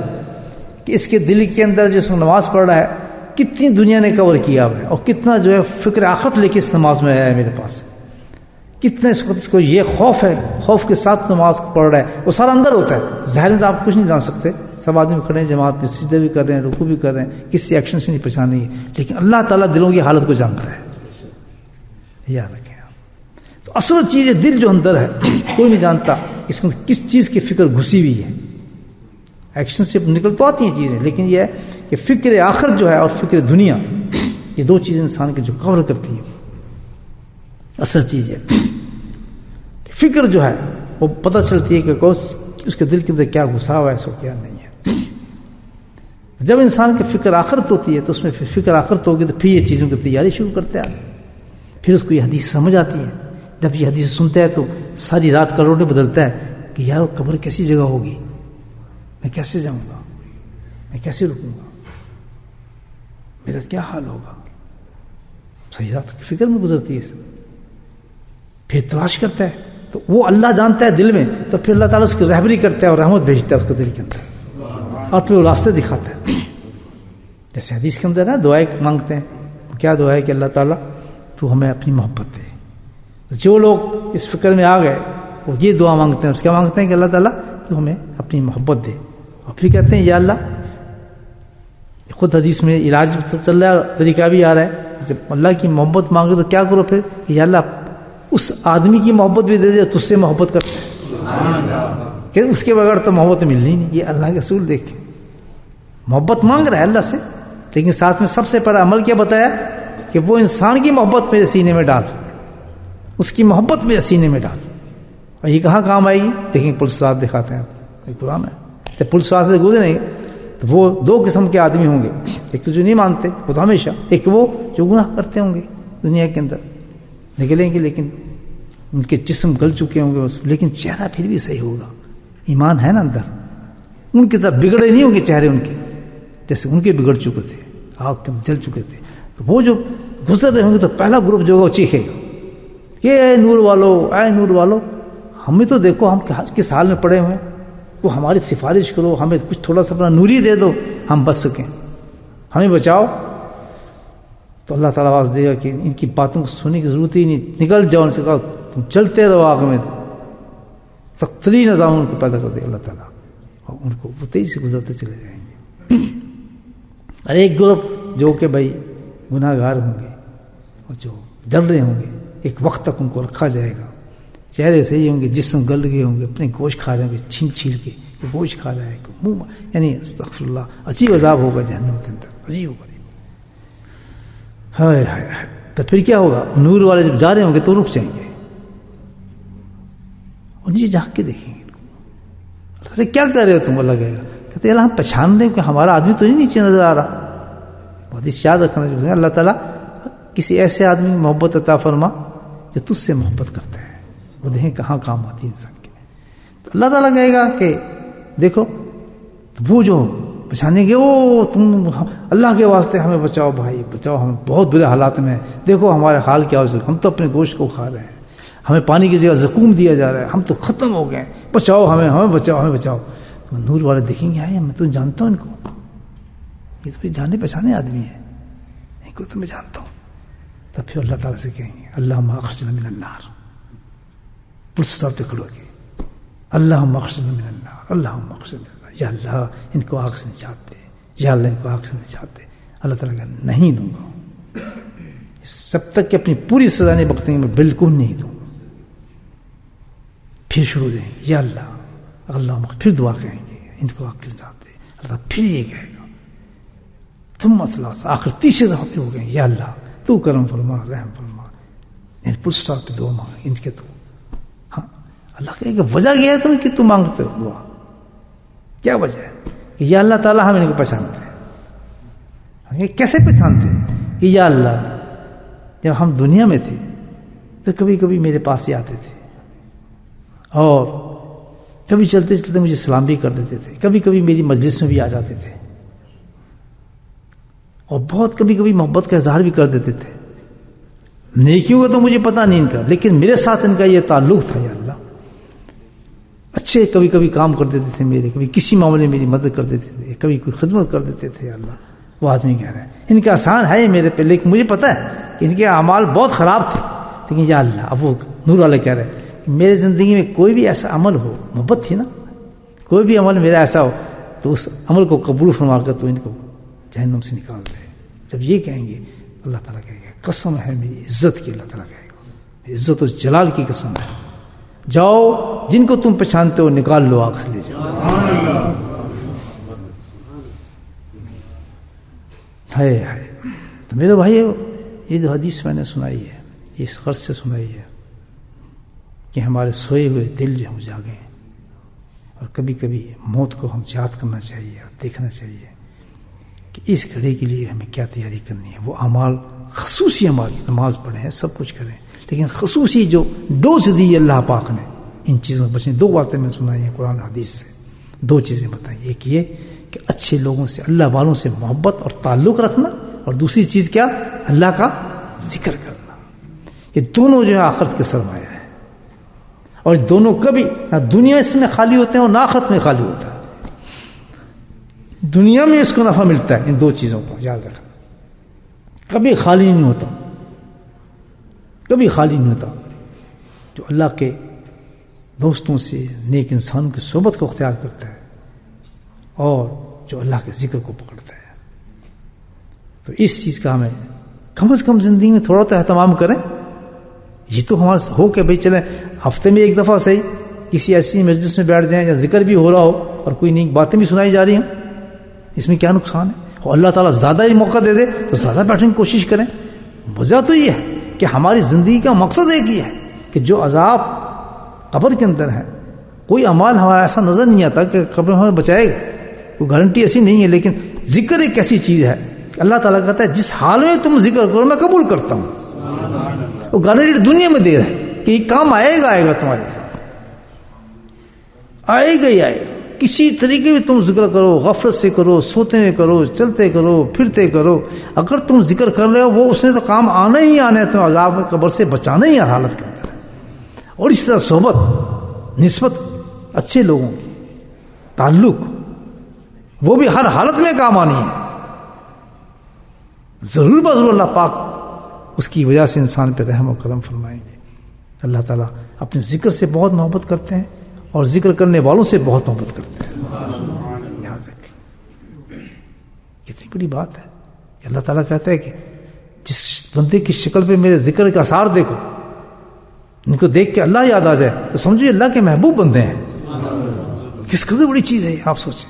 کہ اس کے دل کے اندر جو نماز پڑھ رہا ہے کتنی دنیا نے کور کیا ہوا ہے، اور کتنا جو ہے فکر آخرت لے کے اس نماز میں ہے میرے پاس، کتنا اس وقت اس کو یہ خوف ہے، خوف کے ساتھ نماز پڑھ رہا ہے، وہ سارا اندر ہوتا ہے، ظاہر میں تو آپ کچھ نہیں جان سکتے، سب آدمی کھڑے ہیں جماعت میں، سجدے بھی کر رہے ہیں، رکوع بھی کر رہے ہیں، کسی ایکشن سے نہیں پہچانے گی، لیکن اللہ تعالیٰ دلوں کی حالت کو جانتا ہے، یاد رکھیں آپ۔ تو اصل چیز ہے دل جو اندر ہے، کوئی نہیں جانتا اس میں کس چیز کی فکر گھسی ہوئی ہے، ایکشن سے نکل تو آتی ہیں چیزیں، لیکن یہ ہے کہ فکر آخر جو ہے اور فکر دنیا، یہ دو چیزیں انسان کے جو کور کرتی ہیں، اصل چیز ہے کہ فکر جو ہے وہ پتہ چلتی ہے کہ اس کے دل کے اندر کیا گھسا ہوا ہے، سو کیا نہیں ہے۔ جب انسان کی فکر آخرت ہوتی ہے تو اس میں فکر آخرت ہوگی تو پھر یہ چیزوں کی تیاری شروع کرتے ہیں، پھر اس کو یہ حدیث سمجھ آتی ہے، جب یہ حدیث سنتا ہے تو ساری رات کروڑیں بدلتا ہے کہ یار قبر کیسی جگہ ہوگی، میں کیسے جاؤں گا، میں کیسے رکوں گا، میرا کیا حال ہوگا، صحیح رات کی فکر میں گزرتی ہے، پھر تلاش کرتا ہے تو وہ اللہ جانتا ہے دل میں، تو پھر اللہ تعالیٰ اس کی رہبری کرتا ہے اور رحمت بھیجتا ہے اس کے دل کے اندر، اور پھر وہ راستے دکھاتا ہے۔ جیسے حدیث کے اندر نا دعائیں مانگتے ہیں، کیا دعا ہے کہ اللہ تعالیٰ تو ہمیں اپنی محبت دے۔ جو لوگ اس فکر میں آ گئے وہ یہ دعا مانگتے ہیں، اس کیا مانگتے ہیں کہ اللہ تعالیٰ تو ہمیں اپنی محبت دے، اور پھر کہتے ہیں یا اللہ، خود حدیث میں علاج چل رہا ہے، طریقہ بھی آ رہا ہے، جب اللہ کی محبت مانگے تو کیا کرو پھر کہ یا اللہ اس آدمی کی محبت بھی دے دے تجھ سے محبت کر، کہ اس کے بغیر تو محبت ملنی نہیں۔ یہ اللہ کے رسول دیکھ محبت مانگ رہا ہے اللہ سے، لیکن ساتھ میں سب سے پہلا عمل کیا بتایا کہ وہ انسان کی محبت میرے سینے میں ڈال، اس کی محبت میرے سینے میں ڈال۔ اور یہ کہاں کام آئے گی؟ دیکھیں پولیس رات دکھاتے ہیں آپ، ایک قرآن ہے، جب پولیس رات سے گزریں گے تو وہ دو قسم کے آدمی ہوں گے، ایک تو جو نہیں مانتے وہ تو ہمیشہ، ایک وہ جو گناہ کرتے ہوں گے دنیا کے اندر نکلیں گے، لیکن ان کے جسم گل چکے ہوں گے بس، لیکن چہرہ پھر بھی صحیح ہوگا، ایمان ہے نا اندر، ان کی طرح بگڑے نہیں ہوں گے چہرے ان کے، جیسے ان کے بگڑ چکے تھے، آگ کے جل چکے تھے۔ تو وہ جو گزر رہے ہوں گے تو پہلا گروپ جو ہوگا وہ چیخے گا کہ اے نور والو، اے نور والو، ہمیں تو دیکھو ہم کس حال میں پڑے ہوئے ہیں، وہ ہماری سفارش کرو، ہمیں کچھ تھوڑا سا اپنا نوری دے دو، ہم بچ سکیں، ہمیں بچاؤ۔ تو اللہ تعالیٰ آواز دے گا کہ ان کی باتوں کو سننے کی ضرورت ہی نہیں، نکل جاؤ، ان سے کہا تم چلتے رہو آگ میں، سخت ترین نظام ان کو پیدا کر دے اللہ تعالیٰ، اور ان کو وہ تیزی سے گزرتے چلے جائیں گے۔ اور ایک گروپ جو کہ بھائی گناہ گار ہوں گے اور جو جل رہے ہوں گے، ایک وقت تک ان کو رکھا جائے گا، چہرے صحیح ہوں گے، جسم گل گئے ہوں گے، اپنے گوشت کھا رہے ہوں گے چھین چھیل کے، گوشت کھا رہا ہے منہ، یعنی استغفر اللہ، عجیب عذاب ہوگا جہنم کے اندر، عجیب ہوگا۔ ہائے ہائے ہائے، تو پھر کیا ہوگا؟ نور والے جب جا رہے ہوں گے تو رک جائیں گے اور نیچے جھانک کے دیکھیں گے ان کو، اللہ تعالیٰ کیا کر رہے ہو تم؟ اللہ کہے گا، کہتے ہیں اللہ ہم پہچان رہے ہیں کہ ہمارا آدمی تو نہیں نیچے نظر آ رہا۔ بہت ہی یاد رکھنا چاہیے، اللہ تعالیٰ کسی ایسے آدمی میں محبت عطا فرما جو تجھ سے محبت کرتا ہے، وہ دیکھیں کہاں کام آتی ہے انسان کے۔ تو اللہ تعالیٰ کہے گا کہ دیکھو وہ جو پہچانیں گے، وہ تم اللہ کے واسطے ہمیں بچاؤ بھائی، بچاؤ، ہم بہت برے حالات میں ہیں، دیکھو ہمارے حال کیا ہو سکتا، ہم تو اپنے گوشت کو کھا رہے ہیں، ہمیں پانی کی جگہ زقوم دیا جا رہا ہے، ہم تو ختم ہو گئے، بچاؤ ہمیں، ہمیں بچاؤ، ہمیں بچاؤ۔ تو نور والے دیکھیں گے، آئے میں تو جانتا ہوں ان کو، یہ تو جانے پہچانے آدمی ہے، ان کو تو میں جانتا ہوں. تب پھر اللہ تعالیٰ سے کہیں گے اللہم اخرجنا من النار، پل سٹاپ پہ کھڑو گے، اللہم اخرجنا من النار، اللہم اخرجنا من النار، یا اللہ ان کو آگ سے نجات دے، یا اللہ ان کو آگ سے نجات دے. اللہ تعالیٰ کہ نہیں دوں گا، جب تک کہ اپنی پوری سزا نہیں بخشیں گے میں بالکل نہیں دوں گا. پھر شروع دیں گے یا اللہ اللہ، پھر دعا کہیں گے ان کو آگ سے نجات دے. اللہ پھر یہ کہے گا تم مسئلہ، آخر تیسری دفعہ پھر ہو گئے یا اللہ تو کرم فرما رحم فرما، ان پل سٹاپ تو دعا مانگ ان کے تو. ہاں اللہ کہے کہ وجہ کیا ہے تم کہ تم مانگتے ہو دعا، کیا وجہ ہے؟ کہ یا اللہ تعالیٰ ہم ان کو پہچانتے ہیں. کیسے پہچانتے ہیں؟ کہ یا اللہ جب ہم دنیا میں تھے تو کبھی کبھی میرے پاس ہی آتے تھے اور کبھی چلتے چلتے مجھے سلام بھی کر دیتے تھے، کبھی کبھی میری مجلس میں بھی آ جاتے تھے اور بہت کبھی کبھی محبت کا اظہار بھی کر دیتے تھے. نیکیوں کا تو مجھے پتہ نہیں ان کا، لیکن میرے ساتھ ان کا یہ تعلق تھا. یا اللہ اچھے کبھی کبھی کام کر دیتے تھے میرے، کبھی کسی معاملے میں میری مدد کر دیتے تھے، کبھی کوئی خدمت کر دیتے تھے. یا اللہ وہ آدمی کہہ رہے ہیں ان کا آسان ہے میرے پہ، لیکن مجھے پتہ ہے کہ ان کے اعمال بہت خراب تھے. لیکن یا اللہ اب وہ نور والے کہہ رہے ہیں کہ میرے زندگی میں کوئی بھی ایسا عمل ہو، محبت تھی نا، کوئی بھی عمل میرا ایسا ہو تو اس عمل کو قبول فرما کر تو ان کو جہنم سے نکال دے. جب یہ کہیں گے اللہ تعالیٰ کہے گا قسم ہے میری عزت کی، اللہ تعالیٰ کہے گا عزت و جلال کی قسم ہے، جاؤ جن کو تم پہچانتے ہو نکال لو آگ سے لے جاؤ. ہے تو میرے بھائی یہ جو حدیث میں نے سنائی ہے یہ اس غرض سے سنائی ہے کہ ہمارے سوئے ہوئے دل جو ہم جاگیں اور کبھی کبھی موت کو ہم یاد کرنا چاہیے اور دیکھنا چاہیے کہ اس گھڑی کے لیے ہمیں کیا تیاری کرنی ہے. وہ اعمال خصوصی اعمال، نماز پڑھیں سب کچھ کریں، لیکن خصوصی جو ڈوز دی اللہ پاک نے ان چیزوں سے بچیں. 2 باتیں میں سنائی ہیں قرآن حدیث سے، 2 چیزیں بتائیں. ایک یہ کہ اچھے لوگوں سے، اللہ والوں سے محبت اور تعلق رکھنا، اور دوسری چیز کیا؟ اللہ کا ذکر کرنا. یہ دونوں جو ہے آخرت کے سرمایہ ہے، اور دونوں کبھی نہ دنیا اس میں خالی ہوتے ہیں اور نہ آخرت میں خالی ہوتا ہے. دنیا میں اس کو نفع ملتا ہے ان 2 چیزوں کو یاد رکھنا، کبھی خالی نہیں ہوتا، کبھی خالی نہیں ہوتا. جو اللہ کے دوستوں سے، نیک انسانوں کی صحبت کو اختیار کرتا ہے اور جو اللہ کے ذکر کو پکڑتا ہے. تو اس چیز کا ہمیں کم از کم زندگی میں تھوڑا تو اہتمام کریں. یہ تو ہمارا ہو کہ بھئی چلیں ہفتے میں 1 دفعہ صحیح کسی ایسی مجلس میں بیٹھ جائیں یا ذکر بھی ہو رہا ہو اور کوئی نیک باتیں بھی سنائی جا رہی ہوں، اس میں کیا نقصان ہے؟ اور اللہ تعالیٰ زیادہ ہی موقع دے دے تو زیادہ بیٹھنے کی کوشش کریں. وجہ تو یہ ہے کہ ہماری زندگی کا مقصد ایک ہی ہے کہ جو عذاب قبر کے اندر ہے، کوئی عمال ہمارا ایسا نظر نہیں آتا کہ قبر ہمیں بچائے گا، کوئی گارنٹی ایسی نہیں ہے. لیکن ذکر ایک ایسی چیز ہے کہ اللہ تعالیٰ کہتا ہے جس حال میں تم ذکر کرو میں قبول کرتا ہوں. وہ گارنٹی دنیا میں دے رہا ہے کہ یہ کام آئے گا تمہارے ساتھ، آئے گا ہی آئے گا. کسی طریقے میں تم ذکر کرو، غفلت سے کرو، سوتے میں کرو، چلتے کرو، پھرتے کرو، اگر تم ذکر کر رہے ہو وہ اس نے تو کام آنا ہی آنا ہے، تم عذاب قبر سے بچانا ہی ہر حالت کے اندر. اور اس طرح صحبت، نسبت اچھے لوگوں کی، تعلق، وہ بھی ہر حالت میں کام آنی ہے. ضرور بضرور اللہ پاک اس کی وجہ سے انسان پہ رحم و کرم فرمائیں گے. اللہ تعالیٰ اپنے ذکر سے بہت محبت کرتے ہیں اور ذکر کرنے والوں سے بہت محبت کرتے ہیں. یاد رکھیں کتنی بڑی بات ہے کہ اللہ تعالیٰ کہتا ہے کہ جس بندے کی شکل پہ میرے ذکر کا اثار دیکھو، ان کو دیکھ کے اللہ یاد آ جائے تو سمجھو اللہ کے محبوب بندے ہیں. کس قدر بڑی چیز ہے یہ، آپ سوچیں.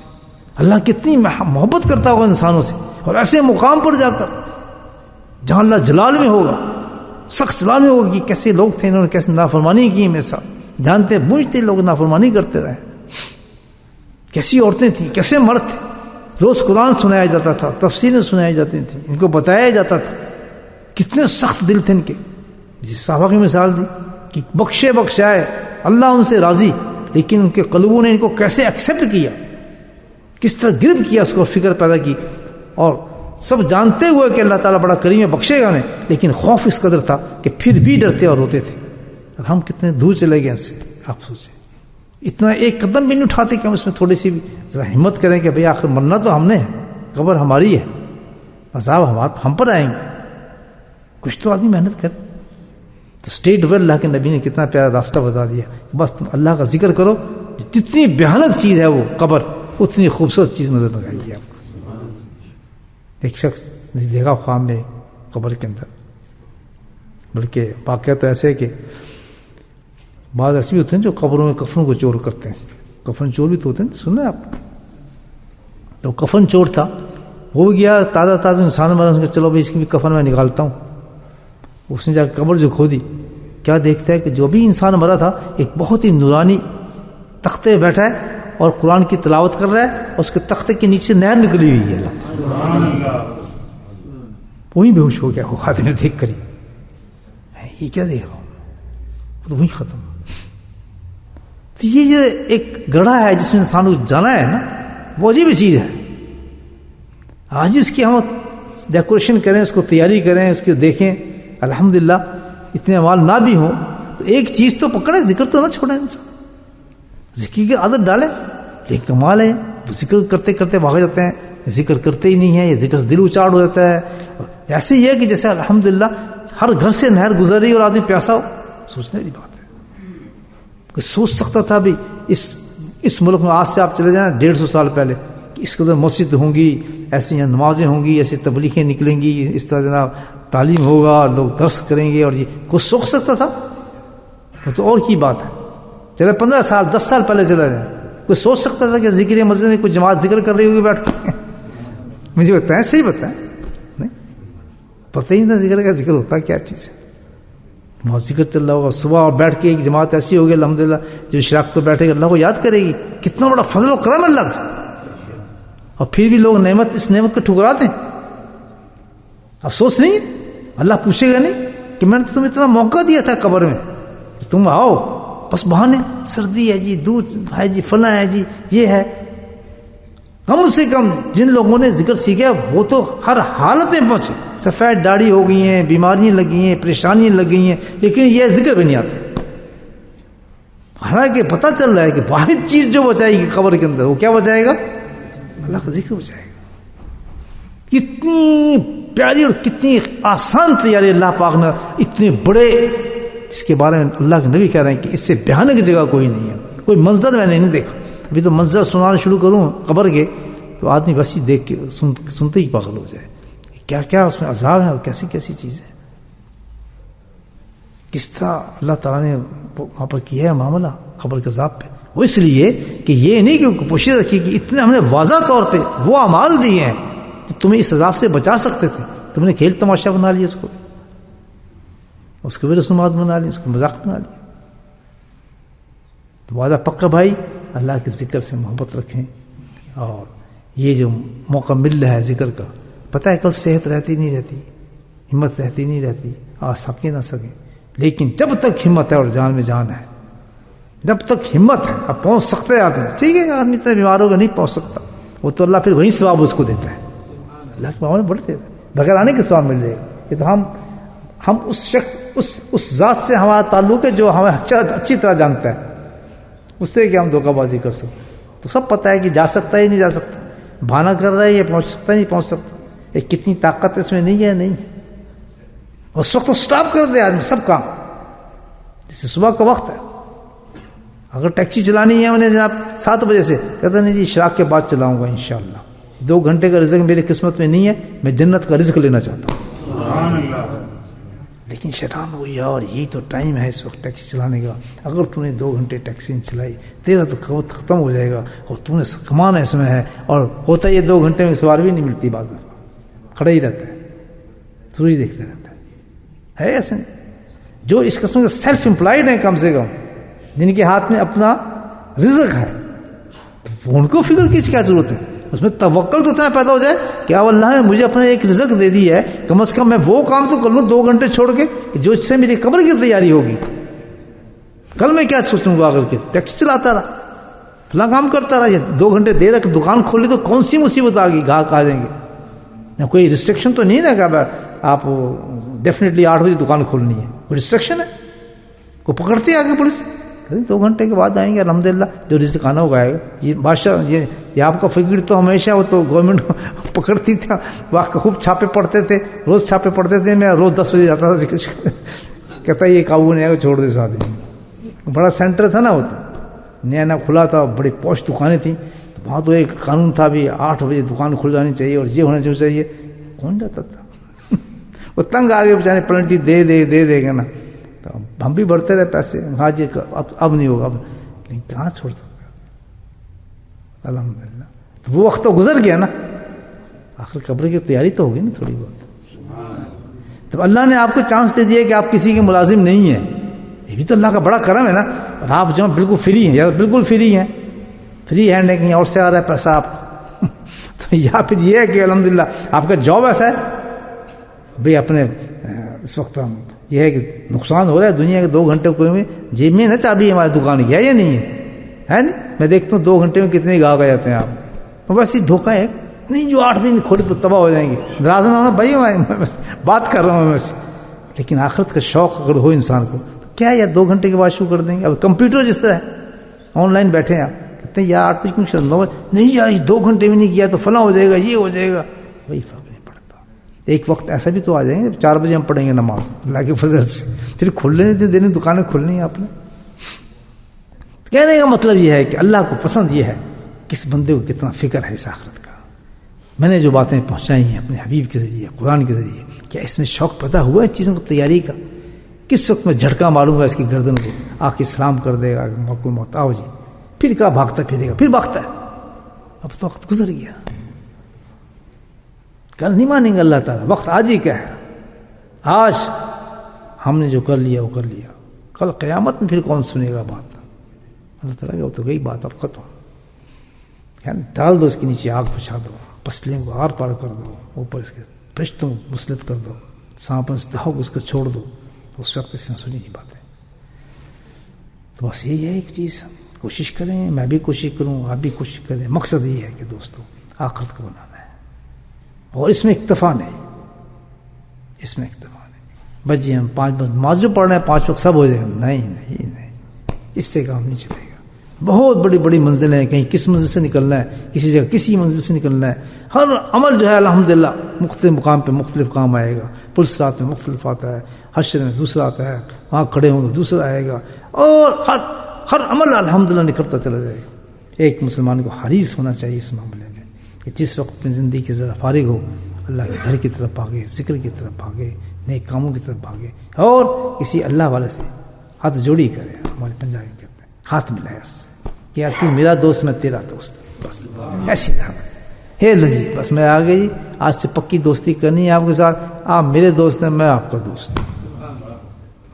اللہ کتنی محبت کرتا ہوگا انسانوں سے، اور ایسے مقام پر جا کر جہاں اللہ جلال میں ہوگا، سخت جلال میں ہوگا کہ کیسے لوگ تھے، انہوں نے کیسے نافرمانی کی میرے ساتھ، جانتے بوجھتے لوگ نافرمانی کرتے رہے، کیسی عورتیں تھیں، کیسے مرد تھے. روز قرآن سنایا جاتا تھا، تفسیریں سنائی جاتی تھیں، ان کو بتایا جاتا تھا. کتنے سخت دل تھے ان کے. جس صحابہ کی مثال دی کہ بخشائے اللہ ان سے راضی، لیکن ان کے قلبوں نے ان کو کیسے ایکسیپٹ کیا، کس طرح گرفت کیا، اس کو فکر پیدا کی. اور سب جانتے ہوئے کہ اللہ تعالیٰ بڑا کریم ہے، بخشے گا انہیں، لیکن خوف اس قدر تھا کہ پھر بھی ڈرتے اور روتے تھے. اور ہم کتنے دور چلے گئے اس سے. آپ سوچیں اتنا ایک قدم بھی نہیں اٹھاتے کہ ہم اس میں تھوڑی سی بھی ذرا ہمت کریں کہ بھئی آخر مرنا تو ہم نے ہے. قبر ہماری ہے، عذاب ہم پر آئیں گے، کچھ تو آدمی محنت کرے. تو اسٹیٹ ویل اللہ کے نبی نے کتنا پیارا راستہ بتا دیا، بس تم اللہ کا ذکر کرو، جتنی بھیانک چیز ہے وہ قبر اتنی خوبصورت چیز نظر لگائے گی آپ کو. ایک شخص نے دیکھا خواب میں قبر کے اندر، بلکہ واقعہ تو ایسے ہے کہ بعض ایسے بھی ہوتے ہیں جو قبروں میں کفنوں کو چور کرتے ہیں، کفن چور بھی تو ہوتے ہیں، سنا ہے آپ. تو کفن چور تھا، وہ گیا تازہ انسان مرا، اس نے چلو بھائی اس کی بھی کفن میں نکالتا ہوں. اس نے جا کے قبر جو کھودی، کیا دیکھتا ہے کہ جو بھی انسان مرا تھا ایک بہت ہی نورانی تختے بیٹھا ہے اور قرآن کی تلاوت کر رہا ہے، اور اس کے تختے کے نیچے نہر نکلی ہوئی ہے. وہی بے ہوش ہو گیا وہ آدمی دیکھ کر، یہ کیا دیکھ رہا ہوں، تو وہی ختم. تو یہ جو ایک گڑھا ہے جس میں انسان کو جانا ہے نا، وہ عجیب چیز ہے. آج اس کی ہم ڈیکوریشن کریں، اس کو تیاری کریں، اس کو دیکھیں، الحمدللہ اتنے اعمال نہ بھی ہوں تو ایک چیز تو پکڑے، ذکر تو نہ چھوڑیں. انسان ذکر کی عادت ڈالے، لیکن کمال ہے ذکر کرتے کرتے بھاگ جاتے ہیں، ذکر کرتے ہی نہیں ہے، یہ ذکر سے دل اچاڑ ہو جاتا ہے. ایسے ہی ہے کہ جیسے الحمدللہ ہر گھر سے نہر گزر رہی اور آدمی پیاسا ہو. سوچنے والی بات ہے. کوئی سوچ سکتا تھا بھی اس ملک میں آج سے آپ چلے جائیں 150 سال پہلے کہ اس کے اندر مسجد ہوں گی، ایسی یہاں نمازیں ہوں گی، ایسی تبلیغیں نکلیں گی، اس طرح جناب تعلیم ہوگا، لوگ درس کریں گے، اور یہ کوئی سوچ سکتا تھا؟ وہ تو اور کی بات ہے. چلے 15 سال 10 سال پہلے چلا جائے، کوئی سوچ سکتا تھا کہ ذکر مسجد میں کوئی جماعت ذکر کر رہی ہوگی بیٹھ کے؟ مجھے بتائیں، صحیح بتائیں، نہیں پتہ ہی نہیں تھا ذکر کا ذکر ہوتا کیا چیز ہے. وہاں ذکر چل رہا ہوگا صبح، اور بیٹھ کے ایک جماعت ایسی ہوگی الحمدللہ جو اشراق کو بیٹھے گا اللہ کو یاد کرے گی. کتنا بڑا فضل و کرم اللہ کا. اور پھر بھی لوگ اس نعمت کو ٹھکراتے ہیں. افسوس نہیں ہے؟ اللہ پوچھے گا نہیں کہ میں نے تمہیں اتنا موقع دیا تھا قبر میں، تم آؤ، بس بہانے، سردی ہے جی، دودھ ہے جی، فلاں ہے جی، یہ ہے. کم سے کم جن لوگوں نے ذکر سیکھا وہ تو ہر حالت میں پہنچے. سفید داڑھی ہو گئی ہیں، بیماریاں لگی ہیں، پریشانیاں لگ گئی ہیں، لیکن یہ ذکر بھی نہیں آتا. حالانکہ پتہ چل رہا ہے کہ واحد چیز جو بچائے گی قبر کے اندر وہ کیا بچائے گا؟ اللہ کا ذکر بچائے گا. کتنی پیاری اور کتنی آسان تیاری اللہ پاک نے، اتنے بڑے، جس کے بارے میں اللہ کے نبی کہہ رہے ہیں کہ اس سے بھیانک جگہ کوئی نہیں ہے. کوئی منظر میں نے نہیں دیکھا. ابھی تو منظر سنانا شروع کروں قبر کے تو آدمی ویسی دیکھ کے سنتے ہی پاگل ہو جائے. کیا کیا اس میں عذاب ہے اور کیسی کیسی چیزیں، کس طرح اللہ تعالیٰ نے وہاں پر کیا ہے معاملہ قبر کے عذاب پہ. وہ اس لیے کہ یہ نہیں کہ پوشیدہ رکھی کہ اتنے ہم نے واضح طور پہ وہ اعمال دیے ہیں جو تمہیں اس عذاب سے بچا سکتے تھے. تم نے کھیل تماشا بنا لیا اس کو بھی رسومات بنا لی، اس کو مذاق بنا لیا. تو وعدہ پکا بھائی، اللہ کے ذکر سے محبت رکھیں. اور یہ جو موقع مل رہا ہے ذکر کا، پتہ ہے کل صحت رہتی نہیں رہتی، ہمت رہتی نہیں رہتی، آ سکیں نہ سکیں، لیکن جب تک ہمت ہے اور جان میں جان ہے، جب تک ہمت ہے اب پہنچ سکتے ہیں آدمی. ٹھیک ہے آدمی اتنا بیمار ہوگا نہیں پہنچ سکتا، وہ تو اللہ پھر وہیں ثواب اس کو دیتا ہے. اللہ کے معاملے بڑھتے بغیر آنے کے ثواب مل جائے گا. یہ تو ہم اس شخص اس ذات سے ہمارا تعلق ہے جو ہمیں اچھی طرح جانتا ہے، اس سے کہ ہم دھوکہ بازی کر سکتے. تو سب پتہ ہے کہ جا سکتا ہے نہیں جا سکتا، بہانہ کر رہا ہے یہ پہنچ سکتا ہے نہیں پہنچ سکتا، یہ کتنی طاقت اس میں نہیں ہے نہیں. اس وقت تو سٹاپ کر دے آدمی سب کام. جیسے صبح کا وقت ہے، اگر ٹیکسی چلانی ہے انہیں جناب 7 بجے سے، کہتا نہیں جی اشراق کے بعد چلاؤں گا انشاءاللہ. 2 گھنٹے کا رزق میری قسمت میں نہیں ہے، میں جنت کا رزق لینا چاہتا ہوں. سبحان اللہ. لیکن شیطان وہ یار یہی تو ٹائم ہے اس وقت ٹیکسی چلانے کا، اگر تو نے 2 گھنٹے ٹیکسی نہیں چلائی تیرا تو وقت ختم ہو جائے گا اور تو نے کمانا اس میں ہے. اور ہوتا ہے یہ 2 گھنٹے میں سوار بھی نہیں ملتی، بعض میں کھڑا ہی رہتا ہے، تھوڑی ہی دیکھتا رہتا ہے ایسے. جو اس قسم کے سیلف امپلائڈ ہیں کم سے کم، جن کے ہاتھ میں اپنا رزق ہے، ان کو فکر کی کیا ضرورت ہے؟ اس میں توکل تو اتنا پیدا ہو جائے کہ اب اللہ نے مجھے اپنا ایک رزق دے دی ہے، کم از کم میں وہ کام تو کر لوں 2 گھنٹے چھوڑ کے جو اس سے میری قبر کی تیاری ہوگی. کل میں کیا سوچوں گا اگر ٹیکسی چلاتا رہا، فلاں کام کرتا رہا، یہ 2 گھنٹے دیر رکھ دکان کھولی تو کون سی مصیبت آ گئی، گاہک آ جائیں گے. کوئی ریسٹرکشن تو نہیں نا کہ آپ ڈیفینیٹلی 8 بجے دکان کھولنی ہے، کوئی ریسٹرکشن ہے؟ کو پکڑتی ہے آگے پولیس، کہتے 2 گھنٹے کے بعد آئیں گے الحمدللہ جو رزق آنا ہوگا آئے گا. یہ بادشاہ یہ آپ کا فکر تو ہمیشہ وہ تو گورنمنٹ پکڑتی تھا, واقع خوب چھاپے پڑتے تھے, روز چھاپے پڑتے تھے. میں روز 10 بجے جاتا تھا, کہتا یہ قابو نہیں آئے گا, چھوڑ دے اس آدمی. بڑا سینٹر تھا نا, وہ تو نیا نیا کھلا تھا, بڑی پوش دکانیں تھیں. تو وہاں تو ایک قانون تھا بھی 8 بجے دکان کھل جانی چاہیے اور یہ ہونا چاہیے. کون جاتا تھا؟ وہ تنگ آگے بیچارے پلنٹی دے گا نا. تو ہم بھی بڑھتے رہے پیسے, ہاں جی اب نہیں ہوگا, اب نہیں, کہاں چھوڑ سکتے. الحمدللہ وہ وقت تو گزر گیا نا, آخر قبر کی تیاری تو ہوگی نا تھوڑی بہت. تو اللہ نے آپ کو چانس دے دیا کہ آپ کسی کے ملازم نہیں ہیں, یہ بھی تو اللہ کا بڑا کرم ہے نا. اور آپ جو بالکل فری ہیں, یا بالکل فری ہیں, فری ہینڈ ہے, کہیں اور سے آ رہا ہے پیسہ آپ کو. تو یا پھر یہ ہے کہ الحمدللہ آپ کا جاب ایسا ہے بھئی اپنے اس وقت یہ ہے کہ نقصان ہو رہا ہے دنیا کے 2 گھنٹے کوئی جیب میں نہ چابی ہماری دکان کی ہے یا نہیں ہے نہیں. میں دیکھتا ہوں 2 گھنٹے میں کتنے گاہک آ جاتے ہیں آپ. ویسے دھوکہ ہے نہیں, جو 8 بجے کھولے تو تباہ ہو جائیں گے. ناراض نہ ہونا بھائی, بات کر رہا ہوں میں ویسے. لیکن آخرت کا شوق اگر ہو انسان کو تو کیا یار 2 گھنٹے کے بعد شروع کر دیں گے. اب کمپیوٹر جس طرح ہے, آن لائن بیٹھے ہیں آپ, کہتے ہیں یار 8 بجے کیوں شروع, 9 بجے نہیں یار 2 گھنٹے میں نہیں کیا تو فلاں ہو جائے گا, یہ ہو جائے گا. وہی فرق نہیں پڑتا. ایک وقت ایسا بھی تو آ جائیں گے 4 بجے ہم پڑھیں گے نماز اللہ کے فضل سے, پھر کھلنے نہیں دینی, دکانیں کھلنی ہیں آپ نے. کہنے کا مطلب یہ ہے کہ اللہ کو پسند یہ ہے کس بندے کو کتنا فکر ہے اس آخرت کا. میں نے جو باتیں پہنچائی ہیں اپنے حبیب کے ذریعے, قرآن کے ذریعے, کیا اس میں شوق پیدا ہوا ہے چیزوں کی تیاری کا؟ کس وقت میں جھٹکا ماروں گا اس کی گردن کو, آ کے سلام کر دے گا کوئی موت, آؤ جی, پھر کیا بھاگتا پھرے گا, پھر بھاگتا ہے. اب تو وقت گزر گیا, کل نہیں مانیں گے اللہ تعالیٰ. وقت آج ہی کیا ہے, آج ہم نے جو کر لیا وہ کر لیا, کل قیامت میں پھر کون سنے گا بات. اللہ تعالیٰ کہ وہ تو گئی بات, اب ختم. ڈال دو اس کے نیچے آگ بچھا دو, پسلیوں کو آر پار کر دو, اوپر اس کے فرشتوں کو مسلط کر دو, سانپوں سے دہو اس کو چھوڑ دو. اس وقت اس نے سنی نہیں باتیں. تو بس یہی ہے ایک چیز, کوشش کریں, میں بھی کوشش کروں, آپ بھی کوشش کریں. مقصد یہ ہے کہ دوستوں آخرت کو بنانا ہے, اور اس میں اکتفا نہیں, اس میں اکتفا نہیں. بس جی ہم 5 وقت نماز جو پڑھ رہے ہیں 5 وقت سب ہو جائے گا, نہیں, اس سے کام نہیں چلے گا. بہت بڑی بڑی منزلیں ہیں, کہیں کس منزل سے نکلنا ہے, کسی جگہ کسی منزل سے نکلنا ہے. ہر عمل جو ہے الحمدللہ مختلف مقام پہ مختلف کام آئے گا. پل صراط میں مختلف آتا ہے, حشر میں دوسرا آتا ہے, وہاں کھڑے ہوں گے دوسرا آئے گا, اور ہر عمل الحمدللہ نکلتا چلا جائے گا. ایک مسلمان کو حریص ہونا چاہیے اس معاملے میں کہ جس وقت اپنی زندگی کے ذرا فارغ ہو, اللہ کے گھر کی طرف بھاگے, ذکر کی طرف بھاگے, نیک کاموں کی طرف بھاگے, اور کسی اللہ والے سے ہاتھ جوڑی کرے. ہمارے پنجابی کہتے ہیں ہاتھ ملائے اس سے کہ یار تو میرا دوست, میں تیرا دوست. بس ایسی طرح ہے جی, بس میں آ گئی, آج سے پکی دوستی کرنی ہے آپ کے ساتھ. آپ میرے دوست ہیں, میں آپ کا دوست ہوں.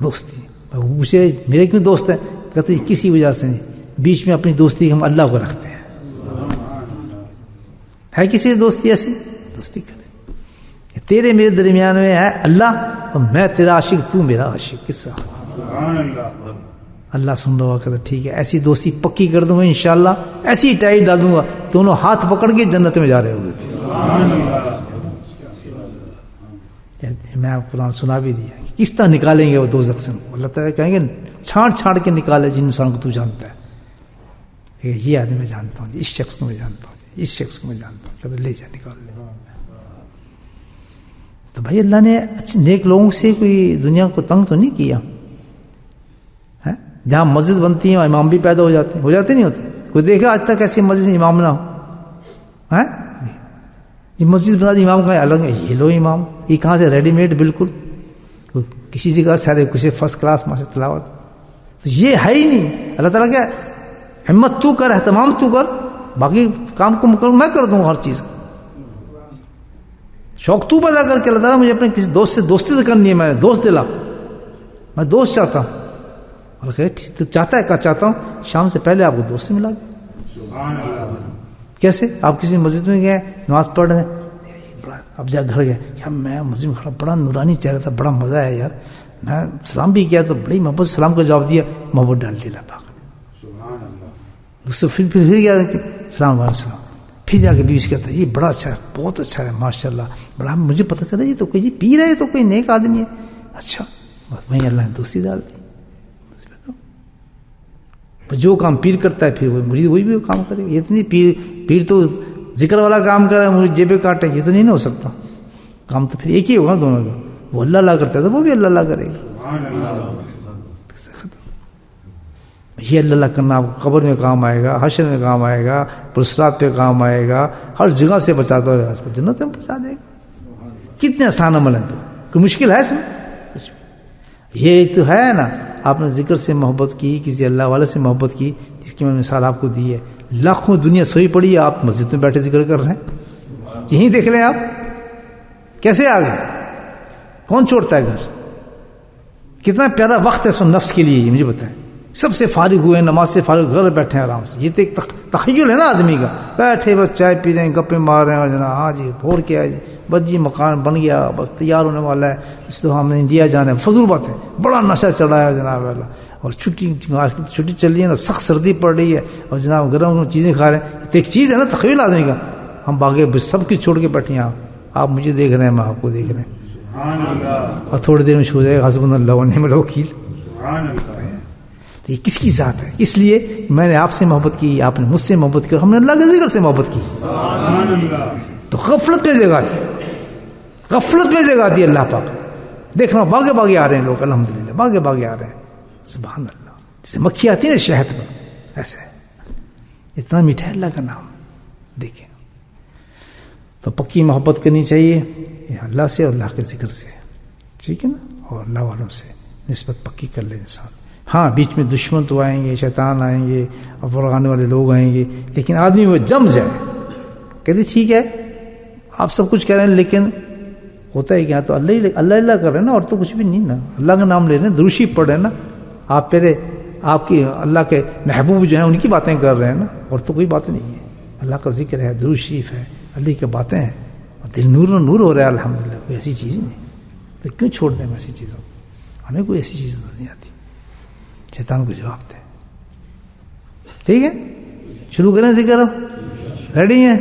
دوستی پوچھے میرے کیوں دوست ہیں, کہتے کسی وجہ سے نہیں, بیچ میں اپنی دوستی ہم اللہ کو رکھتے ہیں. ہے کسی دوستی ایسی, دوستی کریں. تیرے میرے درمیان میں ہے اللہ, اور میں تیرا عاشق, تو میرا عاشق. کس سے اللہ سن رہا کہتا ٹھیک ہے, ایسی دوستی پکی کر دوں گا انشاءاللہ, ایسی ٹائٹ ڈال دوں گا, دونوں ہاتھ پکڑ کے جنت میں جا رہے ہوئے تھے. میں آپ قرآن سنا بھی دیا کس طرح نکالیں گے وہ دوزخ سے. اللہ تعالیٰ کہیں گے چھانٹ کے نکالے جن انسان کو تو جانتا ہے, کہ یہ آدمی میں جانتا ہوں, اس شخص کو میں جانتا ہوں, اس شخص کو میں جانتا ہوں, کہتے لے جا نکال لے. تو بھائی اللہ نے نیک لوگوں سے کوئی دنیا کو تنگ تو نہیں کیا. جہاں مسجد بنتی ہے امام بھی پیدا ہو جاتے نہیں ہوتے. کوئی دیکھا آج تک ایسی مسجد امام نہ ہو؟ یہ مسجد بنا دی امام کا الگ ہے, یہ لو امام, یہ کہاں سے ریڈی میڈ بالکل, کسی جگہ سے کسی فرسٹ کلاس ماشاء تلاوت, تو یہ ہے ہی نہیں. اللہ تعالیٰ کیا ہمت تو کر, اہتمام تو کر, باقی کام کو مکمل میں کر دوں ہر چیز. شوق تو پیدا کر کے اللہ تعالیٰ مجھے اپنے کسی دوست سے دوستی تو کرنی ہے, میں نے دوست دلا, میں دوست چاہتا ہوں. اور تو چاہتا ہے کیا چاہتا ہوں, شام سے پہلے آپ کو دوست سے ملا دیں. کیسے آپ کسی مسجد میں گئے نماز پڑھ رہے ہیں, اب جا گھر گئے, یار میں مسجد میں کھڑا, بڑا نورانی چہرہ تھا, بڑا مزہ آیا یار, میں سلام بھی کیا تو بڑی محبت سلام کا جواب دیا, محبت ڈال دیا پاک. دوسرے پھر گیا کہ السلام علیکم, پھر جا کے بیچ کہتا یہ بڑا اچھا ہے, بہت اچھا ہے ماشاء اللہ, بڑا مجھے پتہ چلا یہ تو کوئی پی رہا ہے, تو کوئی نیک آدمی ہے. اچھا, بس وہیں اللہ نے دوستی ڈال دی. جو کام پیر کرتا ہے پھر وہ مرید وہی بھی کام کرے. یہ تو نہیں پیر تو ذکر والا کام کرے مجھے جیبیں کاٹے, یہ تو نہیں ہو سکتا. کام تو پھر ایک ہی ہوگا دونوں کا. وہ اللہ اللہ کرتا ہے تو وہ بھی اللہ اللہ کرے گا. یہ اللہ اللہ کرنا آپ کو قبر میں کام آئے گا, حشر میں کام آئے گا, پرسرات پہ کام آئے گا, ہر جگہ سے بچاتا ہے, اس کو جنت میں پہنچا دے گا. کتنے آسان عمل ہیں, تو کوئی مشکل ہے اس میں؟ یہ تو ہے نا, آپ نے ذکر سے محبت کی, کسی اللہ والے سے محبت کی, جس کی میں نے مثال آپ کو دی ہے. لاکھوں دنیا سوئی پڑی ہے, آپ مسجد میں بیٹھے ذکر کر رہے ہیں. یہیں دیکھ لیں آپ کیسے آ گئے. کون چھوڑتا ہے گھر؟ کتنا پیارا وقت ہے سو نفس کے لیے, یہ مجھے بتائیں. سب سے فارغ ہوئے, نماز سے فارغ, گھر بیٹھے ہیں آرام سے. یہ تو ایک تخیل ہے نا آدمی کا, بیٹھے بس چائے پی رہے ہیں, گپے مار رہے ہیں, اور جناب ہاں جی بھور کیا ہے جی, بس جی مکان بن گیا, بس تیار ہونے والا ہے, اس تو ہم نے انڈیا جانا ہے. فضول بات ہے, بڑا نشہ چڑھا ہے جناب والا. اور چھٹی آج کل چھٹی چل رہی ہے نا, سخت سردی پڑ رہی ہے, اور جناب گرم گرم چیزیں کھا رہے ہیں. تو ایک چیز ہے نا تخیل آدمی کا. ہم باغے سب کچھ چھوڑ کے بیٹھے ہیں, آپ مجھے دیکھ رہے ہیں, میں آپ کو دیکھ رہے ہیں, اور تھوڑی دیر میں چھو جائے گا حسبنا اللہ ونعم الوکیل. یہ کس کی ذات ہے؟ اس لیے میں نے آپ سے محبت کی, آپ نے مجھ سے محبت کی, اور ہم نے اللہ کے ذکر سے محبت کی. تو غفلت میں جگہ دی, غفلت میں جگہ دی اللہ پاک. دیکھنا باغے باغے آ رہے ہیں لوگ, الحمدللہ باغے باغے آ رہے ہیں, سبحان اللہ. جیسے مکھی آتی ہے نا شہد پر, ایسے اتنا میٹھا ہے اللہ کا نام. دیکھیں تو پکی محبت کرنی چاہیے یہ اللہ سے اور اللہ کے ذکر سے, ٹھیک ہے نا, اور اللہ والوں سے نسبت پکی کر لے انسان. ہاں بیچ میں دشمن تو آئیں گے, شیطان آئیں گے, افرغانے والے لوگ آئیں گے, لیکن آدمی وہ جم جائے, کہتے ٹھیک ہے آپ سب کچھ کہہ رہے ہیں, لیکن ہوتا ہے کہ یہاں تو اللہ اللہ کر رہے ہیں نا, اور تو کچھ بھی نہیں نا. اللہ کا نام لے رہے ہیں, دروشی پڑھ رہے ہیں نا آپ, پہلے آپ کی اللہ کے محبوب جو ہیں ان کی باتیں کر رہے ہیں نا, اور تو کوئی بات نہیں ہے. اللہ کا ذکر ہے, درود شریف ہے, اللہ کی باتیں ہیں, اور دل نور نور ہو رہا ہے الحمدللہ. کوئی ایسی چیز ہی نہیں, تو کیوں چھوڑ دیں ایسی چیزوں؟ ہمیں کوئی ایسی چیز نہیں آتی. شیطان کو جواب دیں. ٹھیک ہے, شروع کریں ذکر. ریڈی ہیں؟